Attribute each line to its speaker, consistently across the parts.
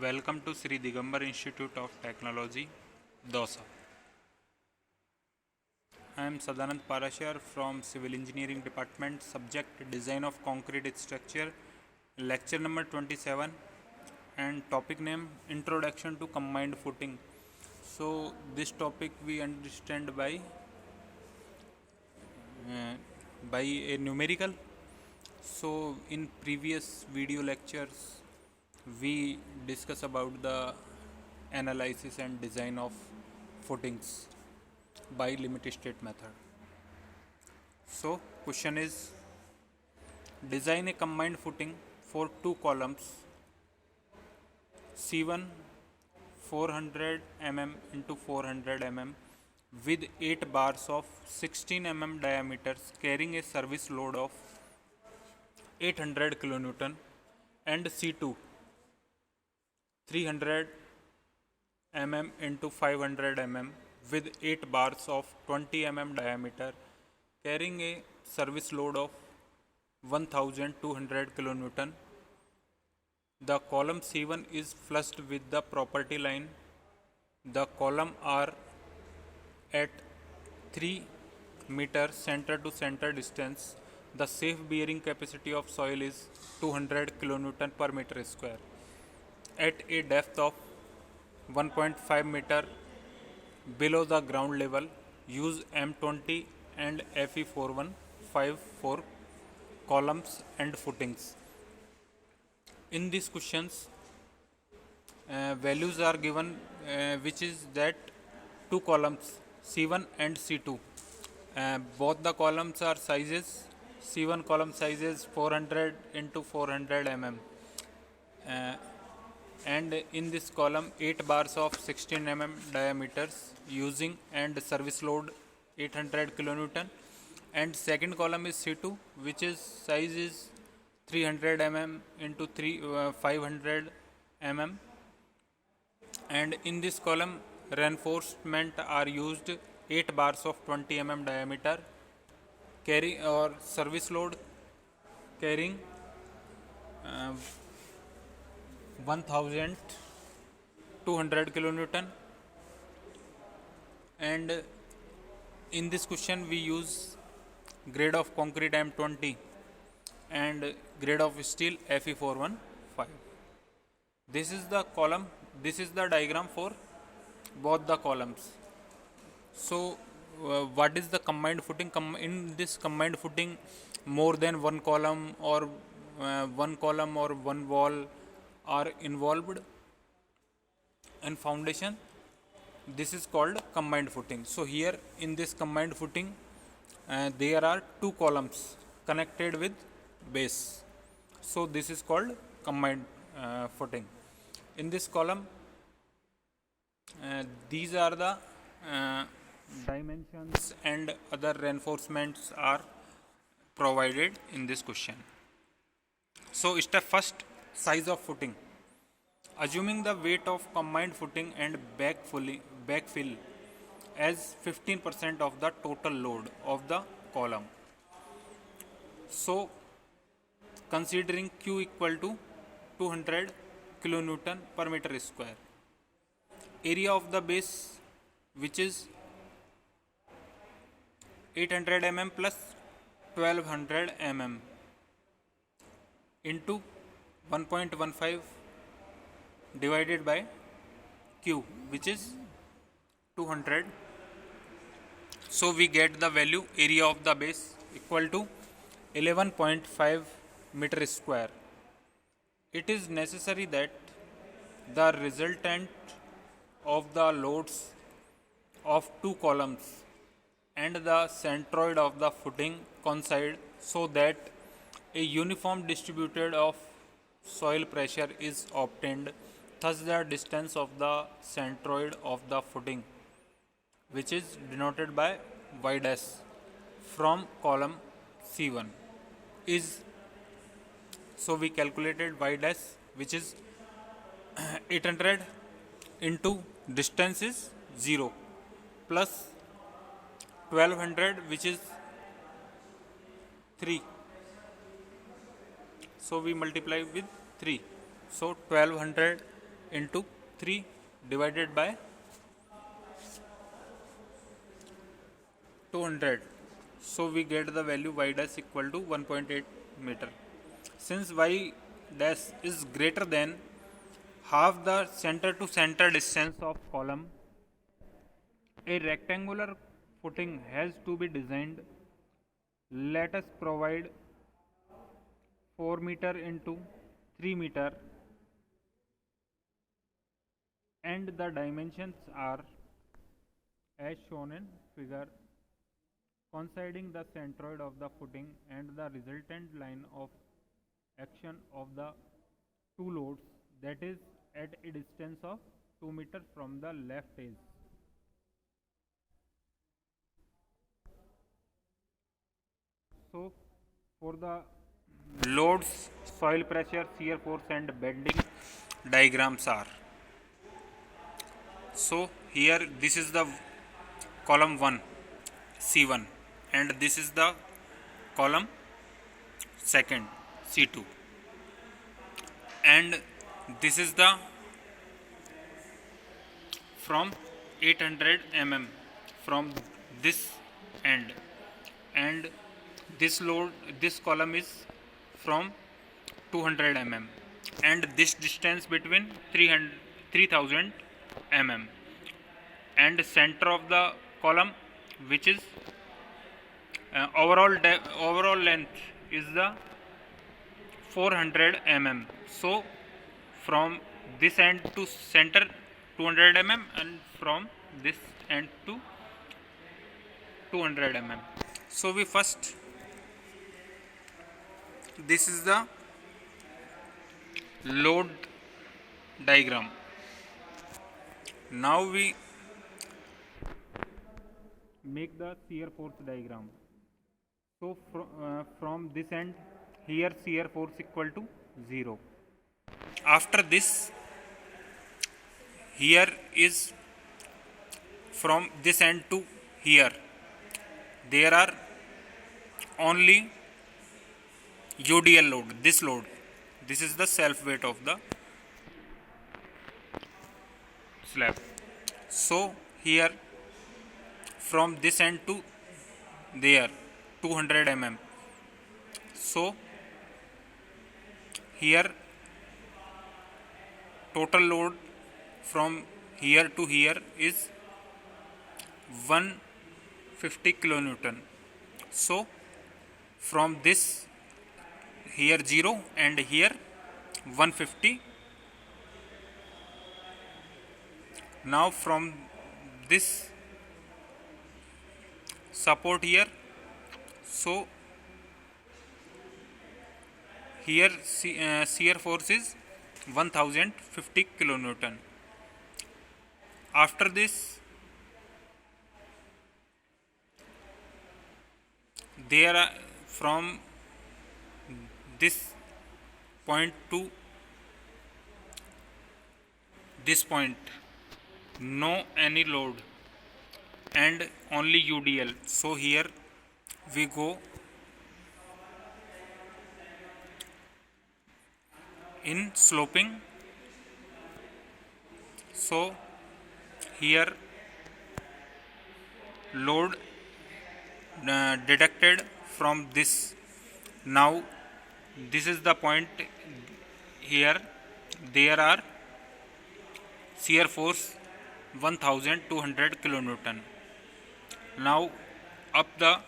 Speaker 1: Welcome to Sri Digambar Institute of Technology, Dosa. I am Sadanand Parashar from Civil Engineering Department, subject Design of Concrete Structure, lecture number 27 and topic name Introduction to Combined Footing. So this topic we understand by a numerical. So in previous video lectures we discuss about the analysis and design of footings by limit state method. So question is, design a combined footing for two columns C1 400 mm into 400 mm with 8 bars of 16 mm diameters carrying a service load of 800 kilonewton, and C2 300 mm into 500 mm with 8 bars of 20 mm diameter carrying a service load of 1200 kilonewton. The column C1 is flushed with the property line. The column are at 3 meter center to center distance. The safe bearing capacity of soil is 200 kilonewton per meter square. At a depth of 1.5 meter below the ground level, use M20 and Fe4154 for columns and footings. In these questions, values are given, which is that two columns C1 and C2. Both the columns are sizes. C1 column size is 400 into 400 mm. And in this column 8 bars of 16 mm diameters using and service load 800 kilonewton, and second column is C2 which is size is 300 mm into 500 mm, and in this column reinforcement are used 8 bars of 20 mm diameter carry or service load carrying 1200 kilonewton, and in this question we use grade of concrete M20 and grade of steel Fe415. This is the column, this is the diagram for both the columns. So what is the combined footing? In this combined footing, more than one column or one wall are involved in foundation. This is called combined footing. So here in this combined footing, there are two columns connected with base. So this is called combined footing. In this column, these are the dimensions and other reinforcements are provided in this question. So step first, size of footing. Assuming the weight of combined footing and backfill as 15% of the total load of the column. So considering Q equal to 200 kilonewton per meter square, area of the base which is 800 mm plus 1200 mm into 1.15 divided by Q which is 200. So we get the value area of the base equal to 11.5 meter square. It is necessary that the resultant of the loads of two columns and the centroid of the footing coincide so that a uniform distributed of soil pressure is obtained. Thus the distance of the centroid of the footing, which is denoted by y dash from column C1 is, so we calculated y dash which is 800 into distance is 0 plus 1200 which is 3. So we multiply with 3. So 1200 into 3 divided by 200. So we get the value y dash equal to 1.8 meter. Since y dash is greater than half the center to center distance of column, a rectangular footing has to be designed. Let us provide 4 meter into 3 meter and the dimensions are as shown in figure. Considering the centroid of the footing and the resultant line of action of the two loads, that is at a distance of 2 meters from the left edge. So for the loads, soil pressure, shear force and bending diagrams are. So here this is the column 1 C1 and this is the column second C2 and this is the from 800 mm from this end and this load, this column is from 200 mm and this distance between 3000 mm and center of the column, which is overall length is the 400 mm. So from this end to center 200 mm and from this end to 200 mm. So we first, this is the load diagram. Now we make the shear force diagram. So from this end, here shear force equal to 0. After this, here is from this end to here, there are only UDL load, this load. This is the self weight of the slab. So here from this end to there 200 mm. So here total load from here to here is 150 kilonewton. So from this here 0 and here 150. Now from this support here, so here shear force is 1050 kilonewton. After this, there are from this point to this point no any load and only UDL. So here we go in sloping. So here load deducted from this. Now this is the point. Here there are shear force 1200 kilonewton. Now up the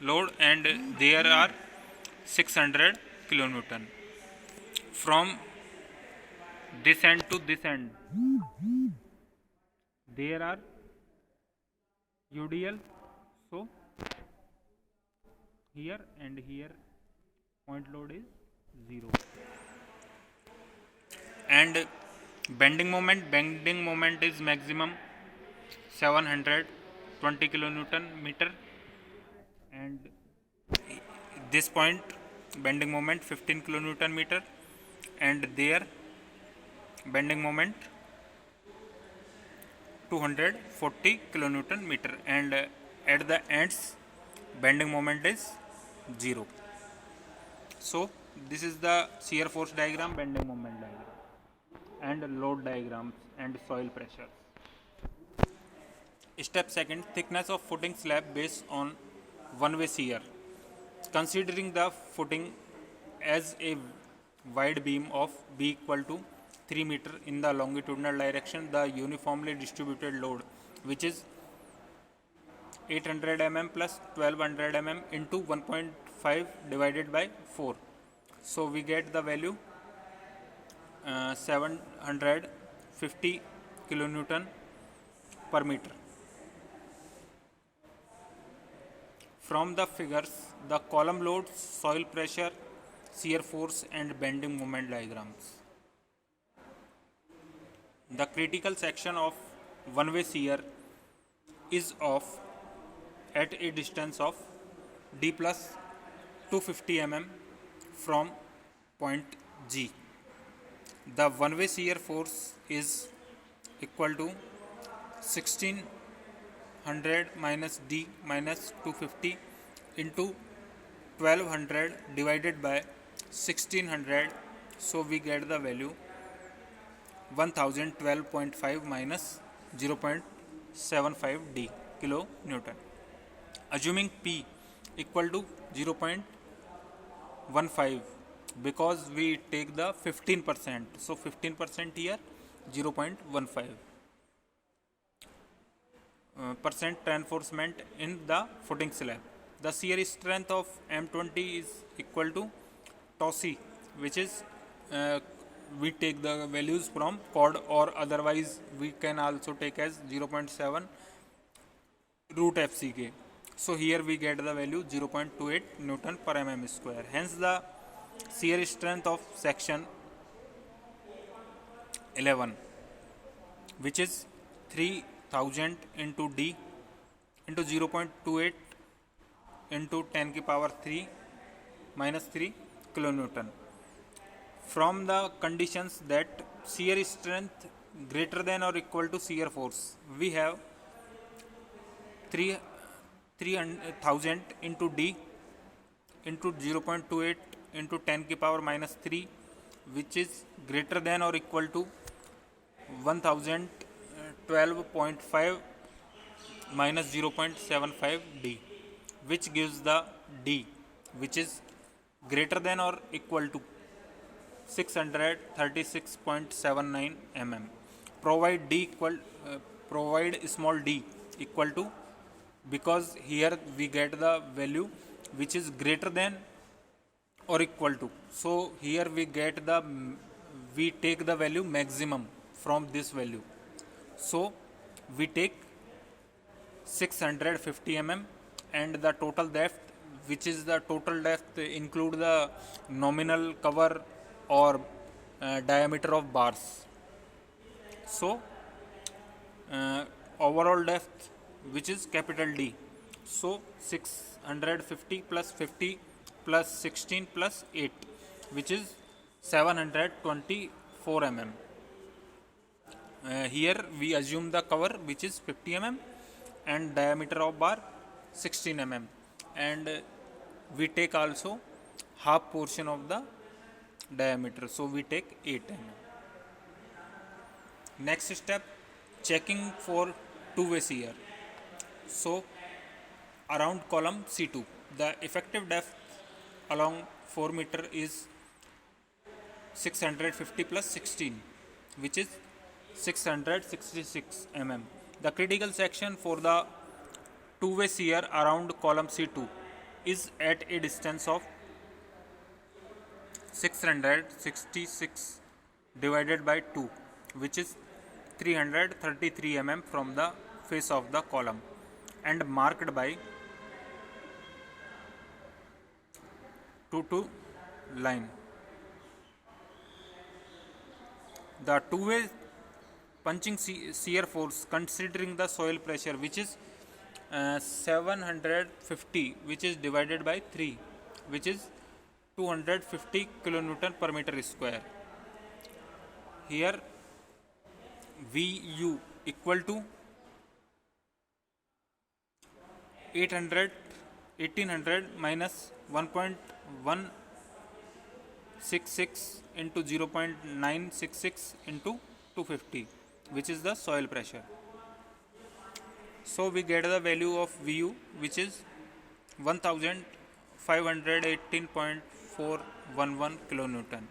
Speaker 1: load and there are 600 kilonewton. From this end to this end there are UDL. So here and here point load is 0 and bending moment is maximum 720 kilonewton meter and this point bending moment 15 kilonewton meter and there bending moment 240 kilonewton meter and at the ends bending moment is 0. So this is the shear force diagram, bending moment diagram. and load diagrams and soil pressures. Step second, thickness of footing slab based on one-way shear. Considering the footing as a wide beam of B equal to 3 meter in the longitudinal direction, the uniformly distributed load, which is 800 mm plus 1200 mm into 1.5 divided by 4. So we get the value 750 kilonewton per meter. From the figures, the column loads, soil pressure, shear force and bending moment diagrams. The critical section of one-way shear is of at a distance of D plus 250 mm from point G. The one-way shear force is equal to 1600 minus D minus 250 into 1200 divided by 1600. So we get the value 1012.5 minus 0.75 D kilo Newton. Assuming P equal to 0.15 because we take the 15%. So 15% here 0.15 percent reinforcement in the footing slab. The shear strength of M20 is equal to tau c, which is we take the values from chord, or otherwise we can also take as 0.7 root FCK. So here we get the value 0.28 Newton per mm square. Hence the shear strength of section 11, which is 3000 into D into 0.28 into 10 की power 3 minus 3 kilonewton. From the conditions that shear strength greater than or equal to shear force, we have 3000 into D into 0.28 into 10 की power minus 3, which is greater than or equal to 1012.5 minus 0.75 D, which gives the D, which is greater than or equal to 636.79 mm. Provide small d equal to, because here we get the value which is greater than or equal to. So here we take the value maximum from this value. So we take 650 mm and the total depth, which is the total depth include the nominal cover or diameter of bars. So overall depth, which is capital D. So 650 plus 50 plus 16 plus 8, which is 724 mm. Here we assume the cover, which is 50 mm and diameter of bar 16 mm, and we take also half portion of the diameter, so we take 8 mm. Next step, checking for two-way shear. So around column C2, the effective depth along 4 meter is 650 plus 16, which is 666 mm. The critical section for the two-way shear around column C2 is at a distance of 666 divided by 2, which is 333 mm from the face of the column, and marked by 2 line. The two-way punching shear force, considering the soil pressure, which is 750, which is divided by 3, which is 250 kilonewton per meter square. Here VU equal to 1800 minus 1.1 0.66 into 0.966 into 250, which is the soil pressure. So we get the value of Vu, which is 1518.411 kilonewton.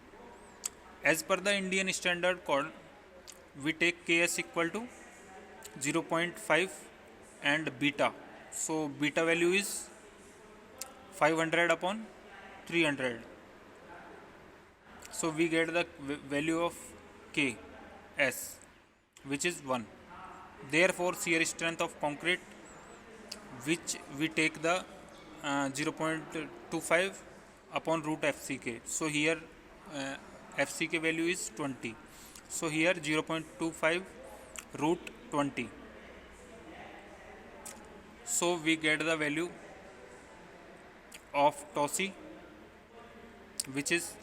Speaker 1: As per the Indian Standard Code, we take Ks equal to 0.5 and beta. So beta value is 500 upon 300. So we get the value of K S, which is 1. Therefore, shear strength of concrete, which we take the 0.25 upon root FCK. So here FCK value is 20. So here 0.25 root 20. So we get the value of TOSI, which is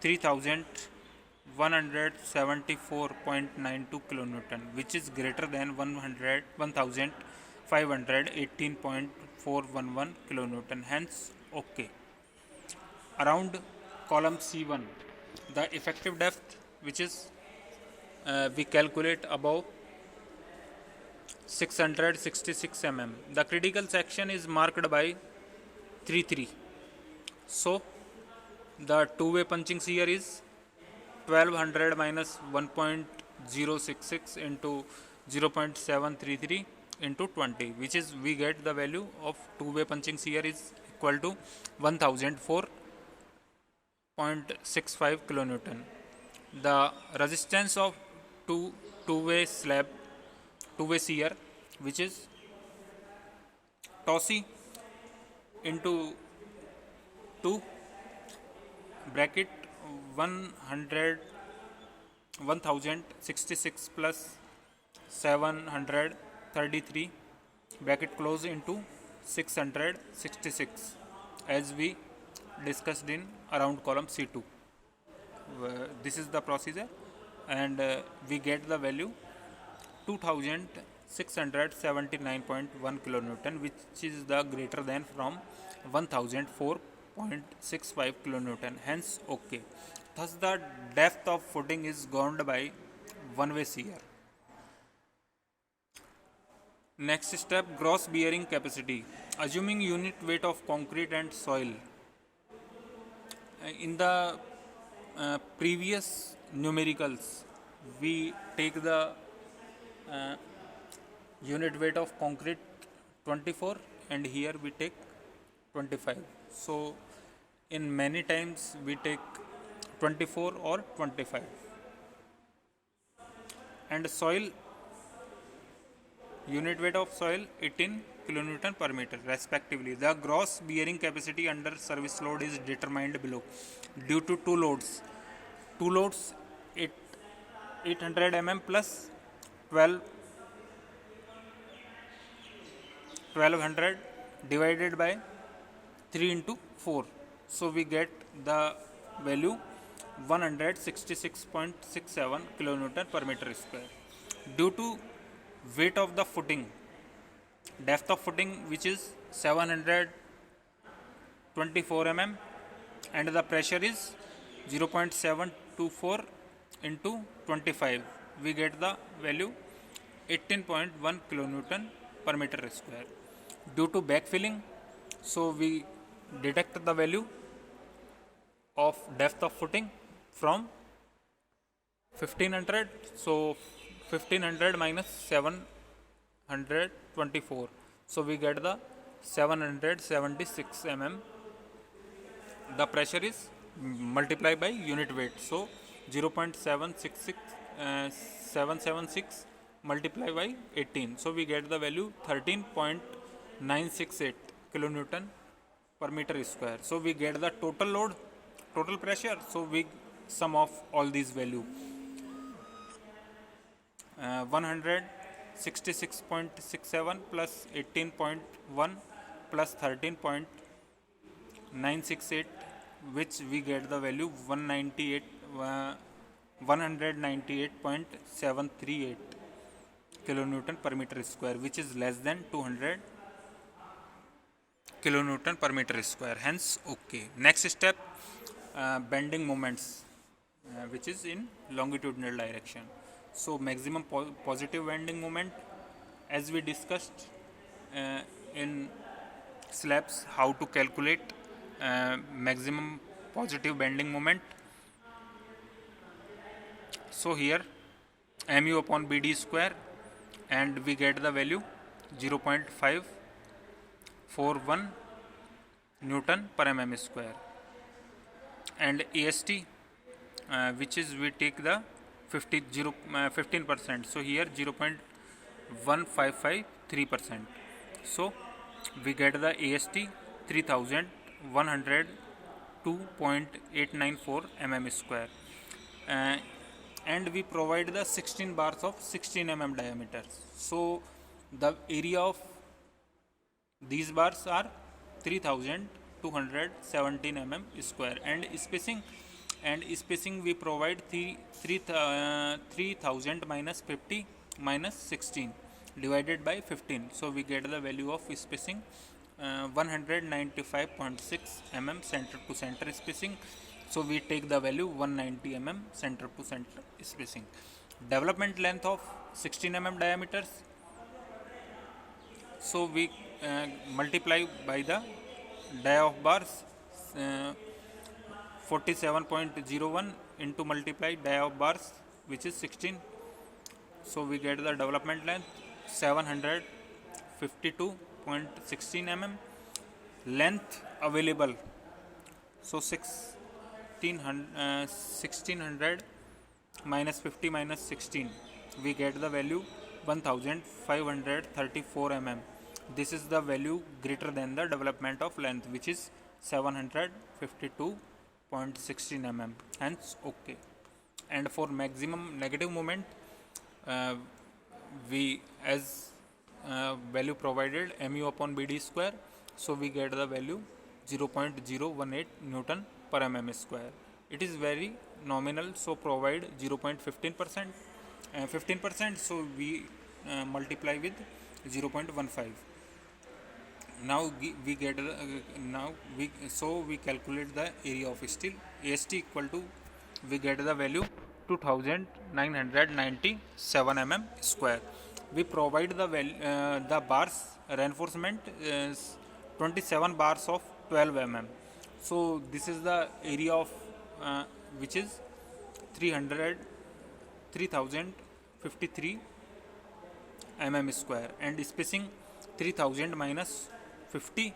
Speaker 1: 3174.92 kilonewton, which is greater than 1518.411 kilonewton. Hence, okay. Around column C1, the effective depth, which is we calculate above 666 mm. The critical section is marked by 3. So the two-way punching shear is 1200 minus 1.066 into 0.733 into 20, which is we get the value of two-way punching shear is equal to 1004.65 kilonewton. The resistance of two-way shear, which is TOSI into 2 bracket 1066 plus 733 bracket close into 666, as we discussed in around column C2. This is the procedure, and we get the value 2679.1 kilonewton, which is the greater than from 1004.65 kilonewton. Hence, okay. Thus, the depth of footing is governed by one-way shear. Next step, gross bearing capacity. Assuming unit weight of concrete and soil. In the previous numericals, we take the unit weight of concrete 24, and here we take 25. So in many times we take 24 or 25. And soil, unit weight of soil 18 kilonewton per meter respectively. The gross bearing capacity under service load is determined below due to two loads 800 mm plus 1200 divided by 3 into 4. So we get the value 166.67 kilonewton per meter square. Due to weight of the footing, depth of footing which is 724 mm, and the pressure is 0.724 into 25, we get the value 18.1 kilonewton per meter square. Due to backfilling, so we deduct the value of depth of footing from 1500. So 1500 minus 724. So we get the 776 mm. The pressure is multiplied by unit weight. So 776 multiplied by 18. So we get the value 13.968 kilonewton per meter square. So we get the total load, total pressure. So we sum of all these value. 166.67 plus 18.1 plus 13.968, which we get the value 198.738 kilonewton per meter square, which is less than 200 kilonewton per meter square, hence okay. Next step, bending moments, which is in longitudinal direction. So maximum positive bending moment, as we discussed in slabs, how to calculate maximum positive bending moment. So here mu upon bd square, and we get the value 0.541 Newton per mm square, and AST, which is we take the 15%, so here 0.1553%. So we get the AST 3102.894 mm square, and we provide the 16 bars of 16 mm diameter. So the area of these bars are 3217 mm square, and spacing we provide 3000 minus 50 minus 16 divided by 15. So we get the value of spacing 195.6 mm center to center spacing. So we take the value 190 mm center to center spacing. Development length of 16 mm diameters, so we multiply by the dia of bars, 47.01 into multiply dia of bars, which is 16. So we get the development length 752.16 mm. Length available, so 1600 minus 50 minus 16, we get the value 1534 mm. This is the value greater than the development of length, which is 752.16 mm, hence okay. And for maximum negative moment, we as value provided mu upon bd square, so we get the value 0.018 Newton per mm square. It is very nominal, so provide 0.15%, 15%, so we multiply with 0.15. Now we get we calculate the area of steel. AST equal to, we get the value 2997 mm square. We provide the bars reinforcement is 27 bars of 12 mm. So this is the area of which is 3053 mm square, and spacing 3000 minus 50,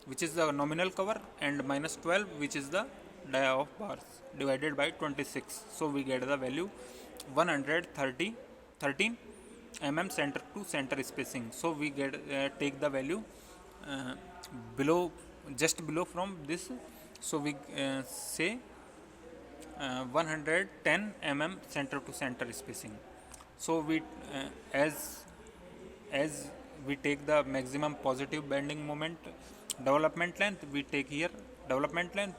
Speaker 1: which is the nominal cover, and minus 12, which is the dia of bars, divided by 26. So we get the value 13 mm center to center spacing. So we get take the value just below from this. So we say 110 mm center to center spacing. So we as we take the maximum positive bending moment development length, we take here development length,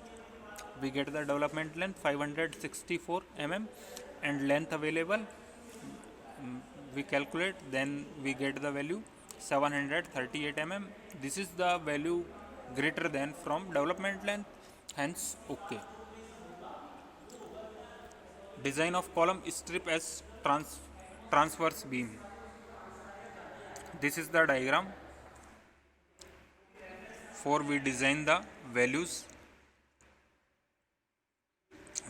Speaker 1: we get the development length 564 mm, and length available we calculate, then we get the value 738 mm. This is the value greater than from development length, hence okay. Design of column strip as transverse beam. This is the diagram for we design the values.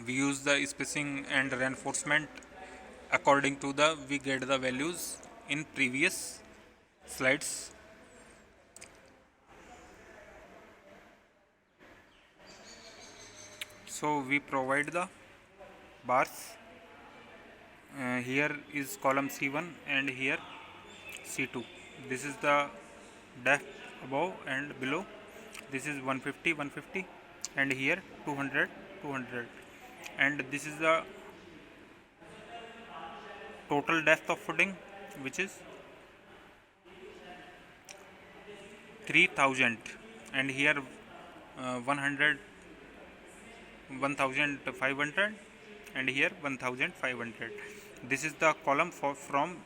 Speaker 1: We use the spacing and reinforcement according to the we get the values in previous slides. So we provide the bars. Here is column C1 and here C2. This is the depth above and below. This is 150 and here 200, and this is the total depth of footing, which is 3000, and here 1500, and here 1500. This is the column from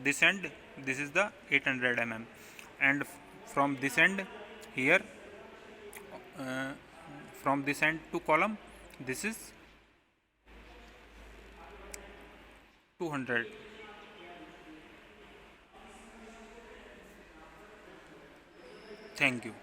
Speaker 1: this end. This is the 800 mm, and from this end here from this end to column, this is 200. Thank you.